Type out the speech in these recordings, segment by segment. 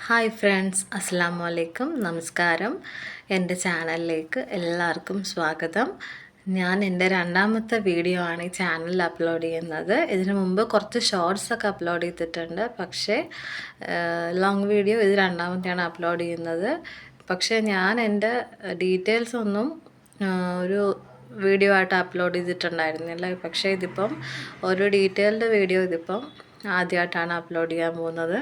Hi friends, അസ്സലാമു അലൈക്കും. നമസ്കാരം. എൻ്റെ ചാനലിലേക്ക് എല്ലാവർക്കും സ്വാഗതം. ഞാൻ എൻ്റെ രണ്ടാമത്തെ വീഡിയോ ആണ് ഈ ചാനലിൽ അപ്ലോഡ് ചെയ്യുന്നത്. ഇതിനു മുമ്പ് കുറച്ച് ഷോർട്സൊക്കെ അപ്ലോഡ് ചെയ്തിട്ടുണ്ട്, പക്ഷേ ലോങ് വീഡിയോ ഇത് രണ്ടാമത്തെയാണ് അപ്ലോഡ് ചെയ്യുന്നത്. പക്ഷേ ഞാൻ എൻ്റെ ഡീറ്റെയിൽസ് ഒന്നും ഒരു വീഡിയോ ആയിട്ട് അപ്ലോഡ് ചെയ്തിട്ടുണ്ടായിരുന്നില്ല. പക്ഷേ ഇതിപ്പം ഒരു ഡീറ്റെയിൽഡ് വീഡിയോ ഇതിപ്പം ആദ്യമായിട്ടാണ് അപ്ലോഡ് ചെയ്യാൻ പോകുന്നത്.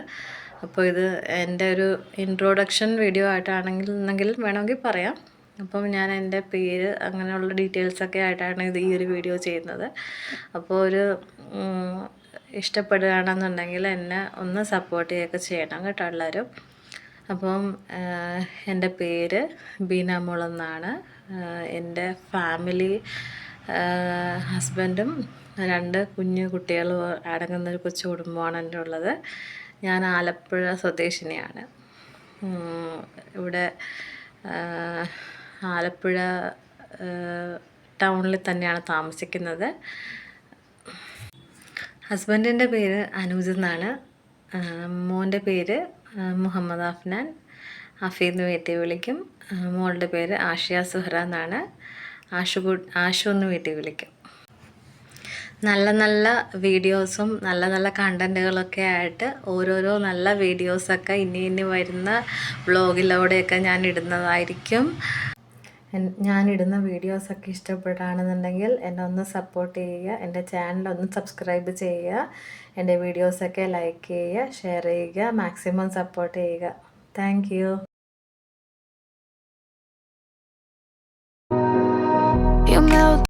അപ്പോൾ ഇത് എൻ്റെ ഒരു ഇൻട്രൊഡക്ഷൻ വീഡിയോ ആയിട്ടാണെങ്കിൽ വേണമെങ്കിൽ പറയാം. അപ്പം ഞാൻ എൻ്റെ പേര് അങ്ങനെയുള്ള ഡീറ്റെയിൽസൊക്കെ ആയിട്ടാണ് ഈ ഒരു വീഡിയോ ചെയ്യുന്നത്. അപ്പോൾ ഇഷ്ടപ്പെടുകയാണെന്നുണ്ടെങ്കിൽ എന്നെ ഒന്ന് സപ്പോർട്ട് ചെയ്യുകയൊക്കെ ചെയ്യണം കേട്ടോ എല്ലാവരും. അപ്പം എൻ്റെ പേര് ബീന മോൾ എന്നാണ്. എൻ്റെ ഫാമിലി ഹസ്ബൻഡും 2 കുഞ്ഞു കുട്ടികളും അടങ്ങുന്നൊരു കൊച്ചു കുടുംബമാണ് എൻ്റെ ഉള്ളത്. ഞാൻ ആലപ്പുഴ സ്വദേശിനിയാണ്. ഇവിടെ ആലപ്പുഴ ടൗണിൽ തന്നെയാണ് താമസിക്കുന്നത്. ഹസ്ബൻഡിൻ്റെ പേര് അനൂജ് എന്നാണ്. മോൻ്റെ പേര് മുഹമ്മദ് അഫ്നാൻ, ഹഫീദ് എന്ന് വീട്ടിൽ വിളിക്കും. മോളുടെ പേര് ആഷിയ സുഹറ എന്നാണ്. ആഷു എന്ന് വീട്ടിൽ വിളിക്കും. നല്ല നല്ല വീഡിയോസും നല്ല നല്ല കണ്ടൻറ്റുകളൊക്കെ ആയിട്ട് ഓരോരോ നല്ല വീഡിയോസൊക്കെ ഇനി വരുന്ന വ്ളോഗിലൂടെയൊക്കെ ഞാൻ ഇടുന്നതായിരിക്കും. ഞാനിടുന്ന വീഡിയോസൊക്കെ ഇഷ്ടപ്പെടുകയാണെന്നുണ്ടെങ്കിൽ എന്നെ ഒന്ന് സപ്പോർട്ട് ചെയ്യുക. എൻ്റെ ചാനലൊന്ന് സബ്സ്ക്രൈബ് ചെയ്യുക. എൻ്റെ വീഡിയോസൊക്കെ ലൈക്ക് ചെയ്യുക, ഷെയർ ചെയ്യുക, മാക്സിമം സപ്പോർട്ട് ചെയ്യുക. Thank you.